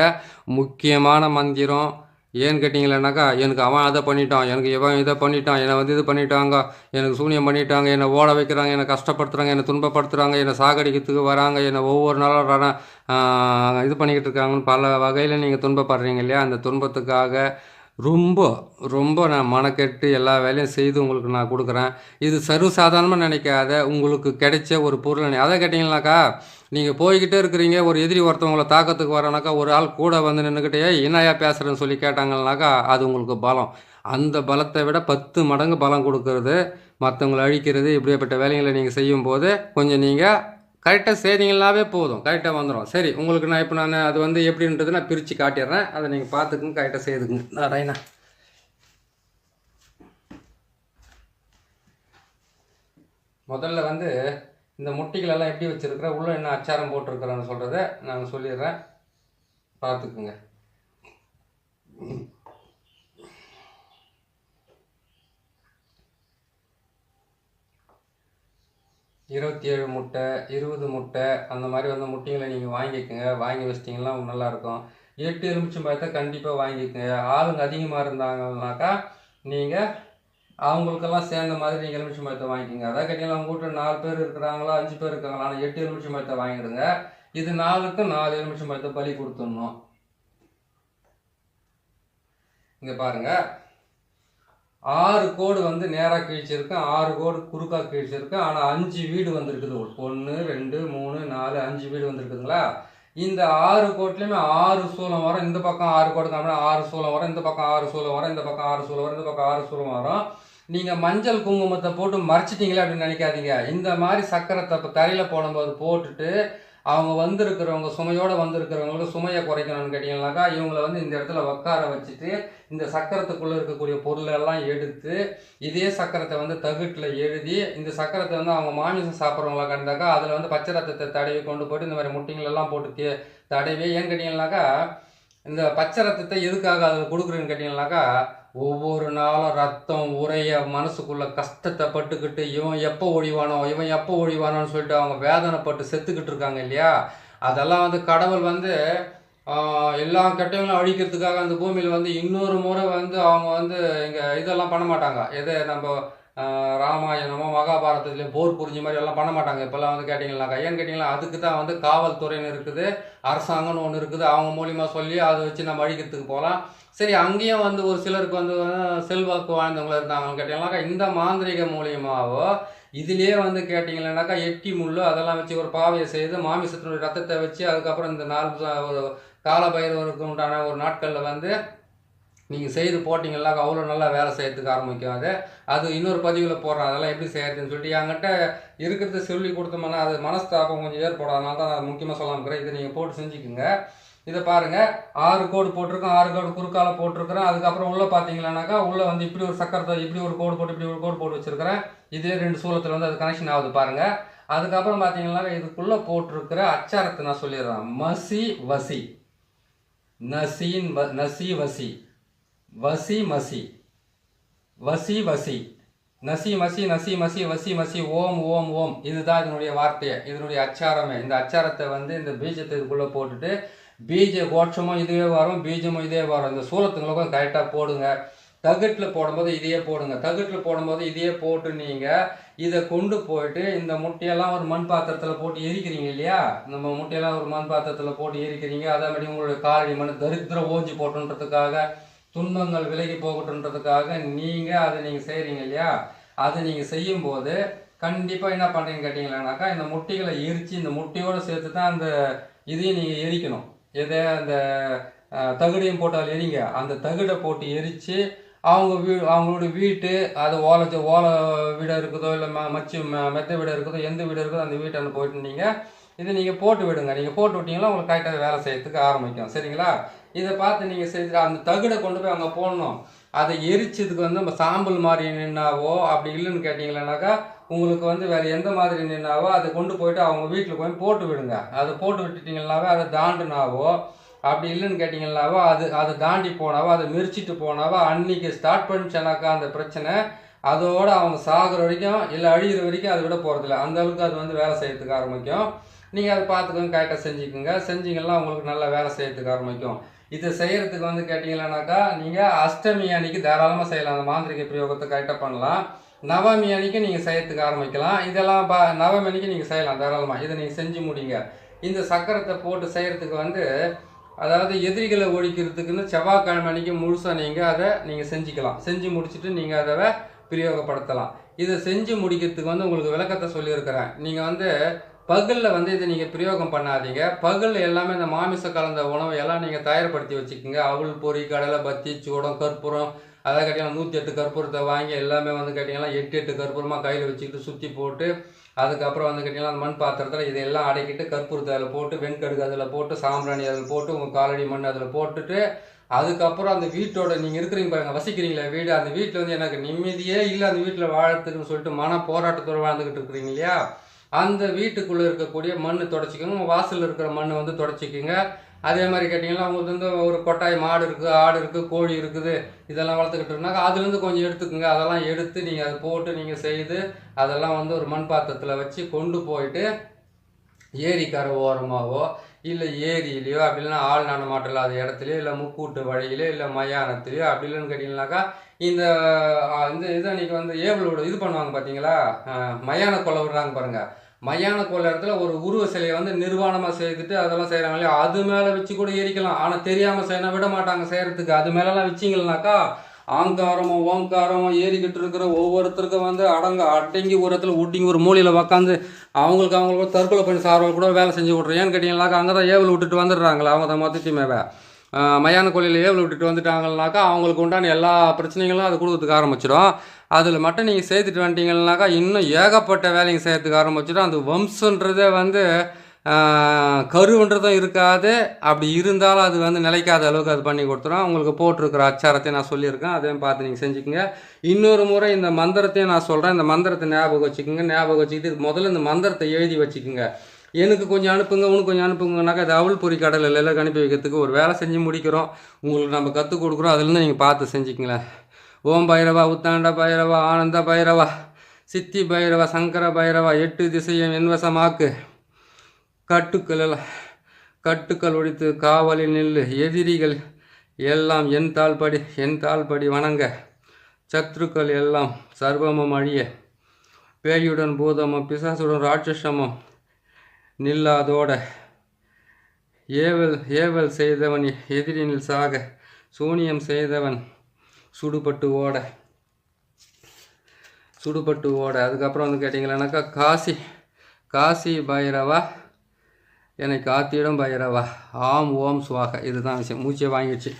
முக்கியமான மந்திரம். ஏன்னு கேட்டிங்களேனாக்கா, எனக்கு அவன் அதை பண்ணிட்டான், எனக்கு இவன் இதை பண்ணிட்டான், என்னை வந்து இது பண்ணிட்டாங்க, எனக்கு சூனியம் பண்ணிட்டாங்க, என்னை ஓட வைக்கிறாங்க, என்னை கஷ்டப்படுத்துகிறாங்க, என்னை துன்பப்படுத்துகிறாங்க, என்னை சாகடிக்கிறதுக்கு வராங்க, என்னை ஒவ்வொரு நாளும் இது பண்ணிக்கிட்டு இருக்காங்கன்னு பல வகையில் நீங்கள் துன்பப்படுறீங்க இல்லையா? அந்த துன்பத்துக்காக ரொம்ப நான் மனக்கெட்டு எல்லா வேலையும் செய்து உங்களுக்கு நான் கொடுக்குறேன். இது சர்வசாதாரணமாக நினைக்காத, உங்களுக்கு கிடைச்ச ஒரு பொருள். அதை கேட்டிங்கனாக்கா, நீங்கள் போய்கிட்டே இருக்கிறீங்க, ஒரு எதிரி ஒருத்தவங்களை தாக்கத்துக்கு வரனாக்கா ஒரு ஆள் கூட வந்து நின்றுக்கிட்டே என்னையா பேசுகிறேன்னு சொல்லி கேட்டாங்கன்னாக்கா அது உங்களுக்கு பலம். அந்த பலத்தை விட 10 மடங்கு பலம் கொடுக்கறது, மற்றவங்களை அழிக்கிறது. இப்படிப்பட்ட வேலைகளை நீங்கள் செய்யும்போது கொஞ்சம் நீங்கள் கரெக்டாக செய்தீங்கன்னாவே போதும், கரெக்டாக வந்துடும். சரி, உங்களுக்கு நான் அது வந்து எப்படின்றது நான் பிரித்து காட்டிடுறேன். அதை நீங்கள் பார்த்துக்குங்க, கரெக்டாக செய்துக்குங்க. நாராயணா, முதல்ல வந்து இந்த முட்டைகளெல்லாம் எப்படி வச்சுருக்கிறேன், உள்ளே என்ன அச்சாரம் போட்டிருக்கிறேன்னு சொல்கிறத நான் சொல்லிடுறேன், பார்த்துக்குங்க. 27 முட்டை, 20 முட்டை, அந்த மாதிரி வந்து முட்டைங்களை நீங்கள் வாங்கிக்கோங்க. வாங்கி வச்சிட்டிங்கன்னா நல்லாயிருக்கும். 8 எலுமிச்சம்பழத்தை கண்டிப்பாக வாங்கிக்கோங்க. ஆளுங்க அதிகமாக இருந்தாங்கன்னாக்கா நீங்கள் அவங்களுக்கெல்லாம் சேர்ந்த மாதிரி நீங்கள் எலுமிச்சம்பழத்தை வாங்கிக்கோங்க. அதான் கேட்டிங்கன்னா உங்கள் வீட்டில் 4 பேர் இருக்கிறாங்களா, 5 பேர் இருக்காங்களா, ஆனால் 8 எலுமிச்சம்பழத்தை வாங்கிடுங்க. இது 4க்கும் 4 எலுமிச்சம்பழத்தை பலி கொடுத்துடணும். இங்கே பாருங்கள், 6 கோடு வந்து நேராக கிழிச்சிருக்கு, 6 கோடு குறுக்கா கிழிச்சிருக்கு. ஆனால் 5 வீடு வந்திருக்குது. 1 2 3 4 5 வீடு வந்திருக்குதுங்களா? இந்த 6 கோட்லையுமே 6 சூலம் வரும். இந்த பக்கம் 6 கோடு காமினா 6 சூலம் வரும், இந்த பக்கம் 6 சூலம் வரும், இந்த பக்கம் 6 சூலம் வரும், இந்த பக்கம் 6 சூலம் வரும். நீங்கள் மஞ்சள் குங்குமத்தை போட்டு மறைச்சிட்டீங்களே அப்படின்னு நினைக்காதீங்க. இந்த மாதிரி சக்கரத்தை இப்போ தரையில் போடும்போது போட்டுட்டு அவங்க வந்திருக்கிறவங்க சுமையோடு வந்திருக்கிறவங்களுக்கு சுமையை குறைக்கணும்னு கேட்டிங்கன்னாக்கா இவங்களை வந்து இந்த இடத்துல உட்கார வச்சுட்டு இந்த சக்கரத்துக்குள்ளே இருக்கக்கூடிய பொருளெல்லாம் எடுத்து இதே சக்கரத்தை வந்து தகுட்டில் எழுதி இந்த சக்கரத்தை வந்து அவங்க மாமிசம் சாப்பிட்றவங்களா கண்டாக்கா அதில் வந்து பச்சை ரத்தத்தை தடவி கொண்டு போய்ட்டு இந்த மாதிரி முட்டைங்களெல்லாம் போட்டு தடவி ஏன்னு கேட்டிங்கன்னாக்கா இந்த பச்சை ரத்தத்தை எதுக்காக அதில் கொடுக்குறேன்னு கேட்டிங்கன்னாக்கா ஒவ்வொரு நாளும் ரத்தம் உரைய மனசுக்குள்ளே கஷ்டத்தை பட்டுக்கிட்டு இவன் எப்போ ஒழிவானோன்னு சொல்லிட்டு அவங்க வேதனைப்பட்டு செத்துக்கிட்டு இருக்காங்க இல்லையா? அதெல்லாம் வந்து கடவுள் வந்து எல்லா கெட்டவங்களும் அழிக்கிறதுக்காக அந்த பூமியில் வந்து இன்னொரு முறை வந்து அவங்க வந்து இங்கே இதெல்லாம் பண்ண மாட்டாங்க. எதை நம்ம ராமாயணமோ மகாபாரதத்துலேயும் போர் புரிஞ்ச மாதிரி எல்லாம் பண்ண மாட்டாங்க. இப்போல்லாம் வந்து கேட்டிங்கன்னாக்கா ஏன்னு கேட்டிங்கன்னா அதுக்கு தான் வந்து காவல்துறைன்னு இருக்குது, அரசாங்கம்னு ஒன்று இருக்குது. அவங்க மூலிமா சொல்லி அதை வச்சு நம்ம அழிக்கிறதுக்கு போகலாம். சரி, அங்கேயும் வந்து ஒரு சிலருக்கு வந்து செல்வாக்கு வாழ்ந்தவங்கள இருந்தாங்கன்னு கேட்டிங்கன்னாக்கா இந்த மாந்திரிக மூலியமாவோ இதுலேயே வந்து கேட்டிங்கன்னாக்கா எட்டி முள்ளு அதெல்லாம் வச்சு ஒரு பாவையை செய்து மாமிசத்தினுடைய ரத்தத்தை வச்சு அதுக்கப்புறம் இந்த ஒரு காலபைரவருக்கு உண்டான ஒரு நாட்களில் வந்து நீங்கள் செய்து போட்டிங்கன்னா அவ்வளோ நல்லா வேலை செய்யறதுக்கு ஆரம்பிக்கும். அது இன்னொரு பதிவில் போடுறேன் அதெல்லாம் எப்படி செய்யறதுன்னு சொல்லிட்டு என்கிட்ட இருக்கிறத சொல்லி கொடுத்தோம்னா அது மனஸ்தாபம் கொஞ்சம் ஏற்படாதனால தான் நான் முக்கியமாக சொல்லாமல் இருக்கிறேன். இதை நீங்கள் போட்டு செஞ்சுக்குங்க. இதை பாருங்கள், 6 கோடு போட்டிருக்கேன், 6 கோடு குறுக்கால போட்டிருக்கிறேன். அதுக்கப்புறம் உள்ளே பார்த்தீங்கன்னாக்கா உள்ளே வந்து இப்படி ஒரு சக்கரத்தை இப்படி ஒரு கோடு போட்டு இப்படி ஒரு கோடு போட்டு வச்சுருக்கிறேன். இதே 2 சூலத்தில் வந்து அது கனெக்ஷன் ஆகுது பாருங்கள். அதுக்கப்புறம் பார்த்தீங்கன்னா இதுக்குள்ளே போட்டிருக்கிற அச்சாரத்தை நான் சொல்லிடுறேன். மசி வசி, நசீன் நசி வசி, வசி மசி, வசி வசி, நசி மசி, நசி மசி, வசி மசி, ஓம் ஓம் ஓம். இதுதான் இதனுடைய வார்த்தையை, இதனுடைய அச்சாரமே. இந்த அச்சாரத்தை வந்து இந்த பீஜத்தை இதுக்குள்ளே போட்டுட்டு பீஜ கோட்சமும் இதுவே வரும், பீஜமும் இதே வரும். இந்த சூலத்துங்களுக்கும் கரெக்டாக போடுங்க. தகுட்டில் போடும்போது இதையே போடுங்க. தகுட்டில் போடும்போது இதையே போட்டு நீங்கள் இதை கொண்டு போயிட்டு இந்த முட்டையெல்லாம் ஒரு மண் பாத்திரத்தில் போட்டு எரிக்கிறீங்க இல்லையா? நம்ம முட்டையெல்லாம் ஒரு மண் பாத்திரத்தில் போட்டு எரிக்கிறீங்க. அதே மாதிரி உங்களுடைய காலடி மண் தரித்திரம் ஓஞ்சி போட்டுன்றதுக்காக துன்பங்கள் விலகி போகட்டுன்றதுக்காக நீங்கள் அதை நீங்கள் செய்கிறீங்க இல்லையா? அதை நீங்கள் செய்யும்போது கண்டிப்பாக என்ன பண்ணுறீங்கன்னு கேட்டிங்களானாக்கா இந்த முட்டைகளை எரித்து இந்த முட்டையோடு சேர்த்து தான் அந்த இதையும் நீங்கள் எரிக்கணும். எதை அந்த தகுடையும் போட்டால் எரிங்க. அந்த தகுடை போட்டு எரித்து அவங்களோட வீட்டு அது ஓலை வீடாக இருக்குதோ இல்லை மெத்த வீடாக இருக்குதோ எந்த வீடு இருக்குதோ அந்த வீட்டை போயிட்டு நீங்கள் இதை நீங்கள் போட்டு விடுங்க. நீங்கள் போட்டு விட்டீங்கன்னா உங்களுக்கு கரெக்டாக வேலை செய்யறதுக்கு ஆரம்பிக்கும். சரிங்களா? இதை பார்த்து நீங்கள் செஞ்சு அந்த தகுடை கொண்டு போய் அங்கே போடணும். அதை எரிச்சதுக்கு வந்து நம்ம சாம்பல் மாதிரி நின்னாவோ அப்படி இல்லைன்னு கேட்டிங்களானாக்கா உங்களுக்கு வந்து வேறு எந்த மாதிரி நின்னாவோ அதை கொண்டு போயிட்டு அவங்க வீட்டில் போய் போட்டு விடுங்க. அதை போட்டு விட்டுட்டிங்கனாவே அதை தாண்டினாவோ அப்படி இல்லைன்னு கேட்டிங்கன்னாவோ அதை தாண்டி போனாவோ அதை மிரிச்சிட்டு போனாவோ அன்றைக்கி ஸ்டார்ட் பண்ணிச்சனாக்கா அந்த பிரச்சனை அதோடு அவங்க சாகிற வரைக்கும் இல்லை அழிகிற வரைக்கும் அதை விட போகிறதில்ல. அந்த அளவுக்கு அது வந்து வேலை செய்யறதுக்கு ஆரம்பிக்கும். நீங்கள் அதை பார்த்துக்கோங்க, கரெக்டாக செஞ்சுக்கோங்க. செஞ்சிங்கன்னா உங்களுக்கு நல்லா வேலை செய்யறதுக்கு ஆரம்பிக்கும். இதை செய்கிறதுக்கு வந்து கேட்டிங்கன்னாக்கா நீங்கள் அஷ்டமி அன்னைக்கு தாராளமாக செய்யலாம். அந்த மாந்திரிக பிரயோகத்தை கரெக்டாக பண்ணலாம். நவமி அன்னைக்கு நீங்கள் செய்யறதுக்கு ஆரம்பிக்கலாம். இதெல்லாம் நவமி அன்னைக்கு நீங்கள் செய்யலாம் தாராளமாக. இதை நீங்கள் செஞ்சு முடிங்க. இந்த சக்கரத்தை போட்டு செய்கிறதுக்கு வந்து அதாவது எதிரிகளை ஒழிக்கிறதுக்குன்னு செவ்வாய்க்கிழமை அன்னைக்கு முழுசாக நீங்கள் செஞ்சுக்கலாம். செஞ்சு முடிச்சுட்டு நீங்கள் அதை பிரயோகப்படுத்தலாம். இதை செஞ்சு முடிக்கிறதுக்கு வந்து உங்களுக்கு விளக்கத்தை சொல்லியிருக்கிறேன். நீங்கள் வந்து பகலில் வந்து இதை நீங்கள் பிரயோகம் பண்ணாதீங்க. பகலில் எல்லாமே இந்த மாமிச கலந்த உணவை எல்லாம் நீங்கள் தயார்படுத்தி வச்சுக்கோங்க. அவள் பொறி கடலை பத்தி சூடம் கற்பூரம் அதை கேட்டிங்கன்னா 108 கற்பூரத்தை வாங்கி எல்லாமே வந்து கேட்டிங்கன்னா 8 கற்பூரமாக கையில் வச்சுக்கிட்டு சுற்றி போட்டு அதுக்கப்புறம் வந்து கேட்டிங்கன்னா அந்த மண் பாத்திரத்தில் இதெல்லாம் அடைக்கிட்டு கற்பூரத்தை அதில் போட்டு வெண்கடுகு அதில் போட்டு சாம்பிராணி அதில் போட்டு உங்கள் காலடி மண் அதில் போட்டுட்டு அதுக்கப்புறம் அந்த வீட்டோட நீங்கள் இருக்கிறீங்க பாருங்கள், வசிக்கிறீங்களா வீடு, அந்த வீட்டில் வந்து எனக்கு நிம்மதியே இல்லை அந்த வீட்டில் வாழறதுக்குன்னு சொல்லிட்டு மன போராட்டத்தோடு வாழ்ந்துக்கிட்டு இருக்கிறீங்க இல்லையா? அந்த வீட்டுக்குள்ளே இருக்கக்கூடிய மண் தொடச்சிக்கோங்க. உங்கள் வாசலில் இருக்கிற மண் வந்து தொடச்சிக்கோங்க. அதே மாதிரி கேட்டிங்கன்னா உங்களுக்கு வந்து ஒரு கொட்டாய் மாடு இருக்குது, ஆடு இருக்குது, கோழி இருக்குது, இதெல்லாம் வளர்த்துக்கிட்டு இருந்தாக்கா அதுலேருந்து கொஞ்சம் எடுத்துக்கோங்க. அதெல்லாம் எடுத்து நீங்கள் அதை போட்டு நீங்கள் செய்து அதெல்லாம் வந்து ஒரு மண் பாத்திரத்தில் வச்சு கொண்டு போயிட்டு ஏரிக்கரை ஓரமாகவோ இல்லை ஏரியிலையோ அப்படி இல்லைன்னா ஆள் நடமாட்டம் இல்லாத இடத்துலையோ இல்லை முக்கூட்டு வழியிலையோ இல்லை மயானத்துலையோ அப்படி இல்லைன்னு கேட்டிங்கனாக்கா இந்த இதை அன்றைக்கி வந்து ஏவலோட இது பண்ணுவாங்க பார்த்தீங்களா, மயான கொலை விடுறாங்க பாருங்கள். மயான கொலை இடத்துல ஒரு உருவ சிலையை வந்து நிர்வாணமாக செய்துட்டு அதெல்லாம் செய்கிறாங்க இல்லையா? அது மேலே வச்சு கூட எரிக்கலாம். ஆனால் தெரியாமல் செய்யணும் விட மாட்டாங்க செய்கிறதுக்கு. அது மேலெலாம் வச்சிங்கனாக்கா ஆங்காரமோ ஓங்காரமோ ஏறிக்கிட்டு இருக்கிற ஒவ்வொருத்தருக்கும் வந்து அடங்கி ஒரு இடத்துல ஒட்டிங்கி ஒரு மூலையில் உக்காந்து அவங்களுக்கு தற்கொலை பண்ணி சார்வர்கள் கூட வேலை செஞ்சு விட்றேன். ஏன்னு கேட்டிங்கனாக்கா அங்கே தான் ஏவல் விட்டுட்டு வந்துடுறாங்களா, அவங்க தான் மொத்தத்தையுமே மயான கொள்ளையில் ஏவல் விட்டுட்டு வந்துட்டாங்கனாக்கா அவங்களுக்கு உண்டான எல்லா பிரச்சனைகளும் அது கொடுக்கறதுக்கு ஆரம்பிச்சிடும். அதில் மட்டும் நீங்கள் சேர்த்துட்டு வந்துட்டீங்கன்னாக்கா இன்னும் ஏகப்பட்ட வேலைங்க செய்யறதுக்கு ஆரம்பிச்சிடும். அந்த வம்சன்றதே வந்து கருவுன்றதும் இருக்காது. அப்படி இருந்தாலும் அது வந்து நிலைக்காத அளவுக்கு அது பண்ணி கொடுத்துரும். உங்களுக்கு போட்டிருக்கிற அச்சாரத்தையும் நான் சொல்லியிருக்கேன், அதையும் பார்த்து நீங்கள் செஞ்சுக்கோங்க. இன்னொரு முறை இந்த மந்திரத்தையும் நான் சொல்கிறேன், இந்த மந்திரத்தை ஞாபகம் வச்சுக்கோங்க. ஞாபகம் வச்சுக்கிட்டு முதல்ல இந்த மந்திரத்தை எழுதி வச்சுக்கோங்க. எனக்கு கொஞ்சம் அனுப்புங்க, உனக்கு கொஞ்சம் அனுப்புங்கனாக்கா அது அவள் பொறி கடலில் எல்லாம் அனுப்பி வைக்கிறதுக்கு ஒரு வேலை செஞ்சு முடிக்கிறோம். உங்களுக்கு நம்ம கற்றுக் கொடுக்குறோம், அதுலேருந்து நீங்கள் பார்த்து செஞ்சுக்கங்களேன். ஓம் பைரவா, உத்தாண்ட பைரவா, ஆனந்த பைரவா, சித்தி பைரவா, சங்கர பைரவா, 8 திசையும் என்வசமாக்கு, கட்டுக்கள் ஒழித்து காவலில் நில்லு, எதிரிகள் எல்லாம் என் தாழ்படி வணங்க, சத்ருக்கள் எல்லாம் சர்வமும் அழிய, பேயுடன் பூதமும் பிசாசுடன் ராட்சசமும் நில்லாதோட, ஏவல் செய்தவன் எதிரினில் சாக, சூனியம் செய்தவன் சுடுபட்டு ஓட. அதுக்கப்புறம் வந்து கேட்டிங்களானாக்கா காசி பைரவா என்னை காத்திடும் பைரவா, ஆம் ஓம் சுவாக. இதுதான் விஷயம். மூச்சை வாங்கிடுச்சு.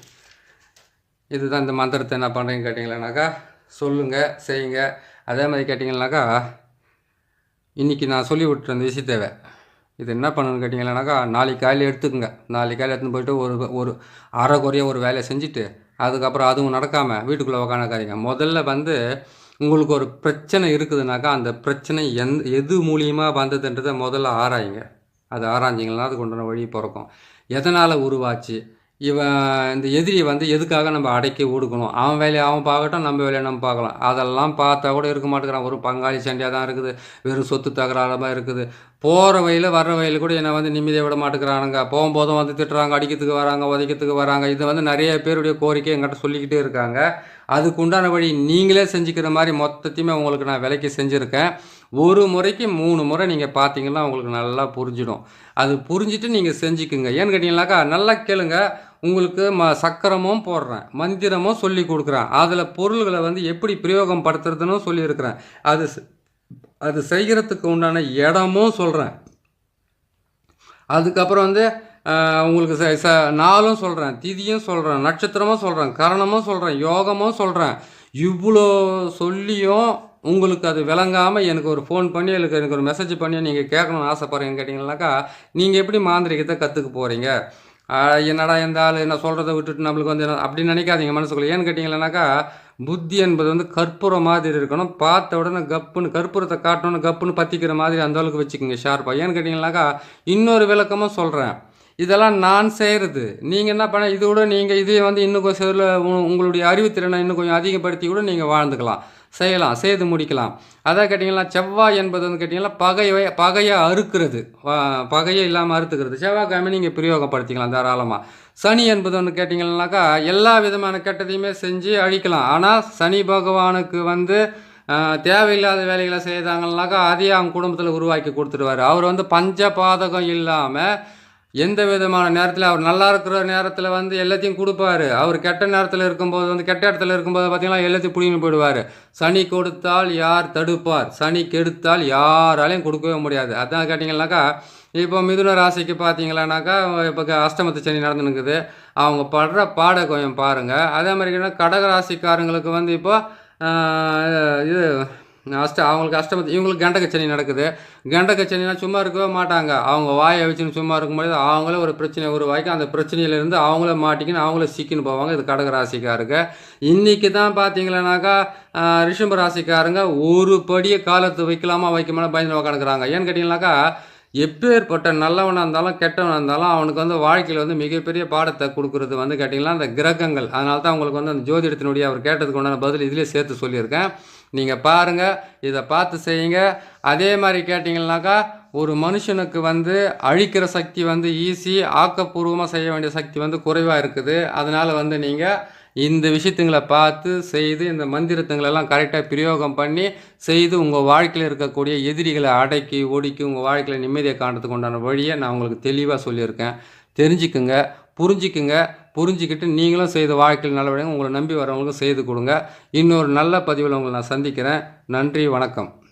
இதுதான் இந்த மந்திரத்தை என்ன பண்ணுறீங்கன்னு கேட்டிங்களானாக்கா சொல்லுங்கள், செய்யுங்க. அதே மாதிரி கேட்டிங்கன்னாக்கா இன்றைக்கி நான் சொல்லி விட்டுற இந்த விஷயத்தேவை இது என்ன பண்ணணும்னு கேட்டிங்களானாக்கா நாளைக்கு காலையில் எடுத்துக்கோங்க. நாளைக்கு காலையில் எடுத்துன்னு போய்ட்டு ஒரு அரை குறைய ஒரு வேலையை செஞ்சுட்டு அதுக்கப்புறம் அதுவும் நடக்காமல் வீட்டுக்குள்ளே உக்காந்துக்காதீங்க. முதல்ல வந்து உங்களுக்கு ஒரு பிரச்சனை இருக்குதுனாக்கா அந்த பிரச்சனை எது மூலியமாக வந்ததுன்றதை முதல்ல ஆராயுங்க. அது ஆராய்ஞ்சிங்கன்னா அதுக்கு உண்டான வழி பிறக்கும். எதனால் உருவாச்சு, இந்த எதிரியை வந்து எதுக்காக நம்ம அடக்கி ஒடுக்கணும், அவன் வேலையை அவன் பார்க்கட்டும், நம்ம வேலையை நம்ம பார்க்கலாம். அதெல்லாம் பார்த்தா கூட இருக்க மாட்டேங்கிறான். ஒரு பங்காளி சண்டையாக தான் இருக்குது, வெறும் சொத்து தகராறாக இருக்குது. போகிற வயலில் வர்ற வயலில் கூட என்னை வந்து நிம்மதியை விட மாட்டேங்கிறானுங்க. போகும்போதும் வந்து திட்டுறாங்க, அடிக்கிறதுக்கு வராங்க, உதைக்கிறதுக்கு வராங்க. இது வந்து நிறைய பேருடைய கோரிக்கை எங்கிட்ட சொல்லிக்கிட்டே இருக்காங்க. அதுக்கு உண்டான வழி நீங்களே செஞ்சுக்கிற மாதிரி மொத்தத்தையுமே உங்களுக்கு நான் விலைக்கு செஞ்சுருக்கேன். ஒரு முறைக்கு 3 முறை நீங்கள் பார்த்தீங்கன்னா உங்களுக்கு நல்லா புரிஞ்சிடும். அது புரிஞ்சுட்டு நீங்கள் செஞ்சுக்குங்க. ஏன்னு கேட்டிங்கனாக்கா நல்லா கேளுங்க. உங்களுக்கு சக்கரமும் போடுறேன், மந்திரமும் சொல்லி கொடுக்குறேன். அதில் பொருள்களை வந்து எப்படி பிரயோகம் படுத்துறதுன்னு சொல்லியிருக்கிறேன். அது செய்கிறதுக்கு உண்டான இடமும் சொல்கிறேன். அதுக்கப்புறம் வந்து உங்களுக்கு நாளும் சொல்கிறேன், திதியும் சொல்கிறேன், நட்சத்திரமும் சொல்கிறேன், கரணமும் சொல்கிறேன், யோகமும் சொல்கிறேன். இவ்வளோ சொல்லியும் உங்களுக்கு அது விளங்காமல் எனக்கு ஒரு ஃபோன் பண்ணி எனக்கு ஒரு மெசேஜ் பண்ணி நீங்கள் கேட்கணும்னு ஆசைப்பட்றீங்கன்னு கேட்டிங்கனாக்கா நீங்கள் எப்படி மாந்திரிகத்தை கற்றுக்க போகிறீங்க? என்னடா இந்த ஆள் என்ன சொல்கிறத விட்டுட்டு நம்மளுக்கு வந்து என்ன அப்படின்னு நினைக்காதீங்க மனசுக்குள்ளே. ஏன்னு கேட்டிங்கன்னாக்கா புத்தி என்பது வந்து கற்பூரம் மாதிரி இருக்கணும். பார்த்த உடனே கப்புன்னு கற்பூரத்தை காட்டணுன்னு கப்புன்னு பற்றிக்கிற மாதிரி அந்த அளவுக்கு வச்சுக்கோங்க ஷார்ப்பாக. ஏன்னு கேட்டிங்கனாக்கா இன்னொரு விளக்கமும் சொல்கிறேன். இதெல்லாம் நான் செய்கிறது. நீங்கள் என்ன பண்ண இதோட நீங்கள் இதே வந்து இன்னும் கொஞ்சம் உங்களுடைய அறிவுத்திறனை இன்னும் கொஞ்சம் அதிகப்படுத்தி கூட நீங்கள் வாழ்ந்துக்கலாம், செய்யலாம், செய்து முடிக்கலாம். அதான் கேட்டிங்கன்னா செவ்வாய் என்பது வந்து கேட்டிங்கன்னா பகையை அறுக்கிறது, பகையை இல்லாமல் அறுத்துக்கிறது. செவ்வாய்க்கிழமை நீங்கள் பிரயோகப்படுத்திக்கலாம் தாராளமாக. சனி என்பது வந்து கேட்டிங்கன்னாக்கா எல்லா விதமான கெட்டதையுமே செஞ்சு அழிக்கலாம். ஆனால் சனி பகவானுக்கு வந்து தேவையில்லாத வேலைகளை செய்தாங்கன்னாக்கா அதையே அவங்க குடும்பத்தில் உருவாக்கி கொடுத்துடுவார். அவர் வந்து பஞ்சபாதகம் இல்லாமல் எந்த விதமான நேரத்தில் அவர் நல்லா இருக்கிற நேரத்தில் வந்து எல்லாத்தையும் கொடுப்பாரு. அவர் கெட்ட நேரத்தில் இருக்கும்போது வந்து கெட்ட இடத்துல இருக்கும்போது பார்த்திங்கன்னா எல்லாத்தையும் பிடிங்கி போயிடுவார். சனி கொடுத்தால் யார் தடுப்பார், சனி கெடுத்தால் யாராலையும் கொடுக்கவே முடியாது. அதான் கேட்டிங்கன்னாக்கா இப்போ மிதுன ராசிக்கு பார்த்தீங்களானாக்கா இப்போ அஷ்டமத்து சனி நடந்துனுக்குது. அவங்க படுற பாட கொஞ்சம் பாருங்கள். அதே மாதிரி கடக ராசிக்காரங்களுக்கு வந்து இப்போ இது அவங்களுக்கு அஷ்டமத்து, இவங்களுக்கு கண்டகச்சனி நடக்குது. கண்டகச்சனினா சும்மா இருக்கவே மாட்டாங்க. அவங்க வாயை வச்சுன்னு சும்மா இருக்கும்போது அவங்களே ஒரு பிரச்சனை உருவாக்கி அந்த பிரச்சனையிலேருந்து அவங்களே மாட்டிக்கின்னு அவங்களே சிக்கின்னு போவாங்க. இது கடக ராசிக்காரங்க. இன்றைக்கி தான் பார்த்தீங்களானாக்கா ரிஷப ராசிக்காரங்க ஒரு படியை காலத்து வைக்கலாமா வைக்கலாமா பயந்து உக்காந்துக்கிறாங்க. ஏன்னு கேட்டிங்கனாக்கா எப்பேற்பட்ட நல்லவனாக இருந்தாலும் கெட்டவனாக இருந்தாலும் அவனுக்கு வந்து வாழ்க்கையில் வந்து மிகப்பெரிய பாடத்தை கொடுக்குறது வந்து கேட்டிங்கன்னா அந்த கிரகங்கள். அதனால தான் அவங்களுக்கு வந்து அந்த ஜோதிடத்தினுடைய அவர் கேட்டதுக்கு உண்டான பதில் இதிலே சேர்த்து சொல்லியிருக்கேன். நீங்கள் பாருங்கள், இதை பார்த்து செய்யுங்க. அதே மாதிரி கேட்டிங்கன்னாக்கா ஒரு மனுஷனுக்கு வந்து அழிக்கிற சக்தி வந்து ஈஸி, ஆக்கப்பூர்வமாக செய்ய வேண்டிய சக்தி வந்து குறைவாக இருக்குது. அதனால் வந்து நீங்கள் இந்த விஷயத்துங்களை பார்த்து செய்து இந்த மந்திரத்துங்களெல்லாம் கரெக்டாக பிரயோகம் பண்ணி செய்து உங்கள் வாழ்க்கையில் இருக்கக்கூடிய எதிரிகளை அடக்கி ஒடுக்கி உங்கள் வாழ்க்கையில் நிம்மதியை காண்றதுக்கு உண்டான வழியை நான் உங்களுக்கு தெளிவாக சொல்லியிருக்கேன். தெரிஞ்சுக்குங்க. புரிஞ்சுக்குங்க. புரிஞ்சுக்கிட்டு நீங்களும் செய்து வாழ்க்கையில் நல்லபடியாக உங்களை நம்பி வரவங்களுக்கும் செய்து கொடுங்க. இன்னொரு நல்ல பதிவில் உங்களை நான் சந்திக்கிறேன். நன்றி, வணக்கம்.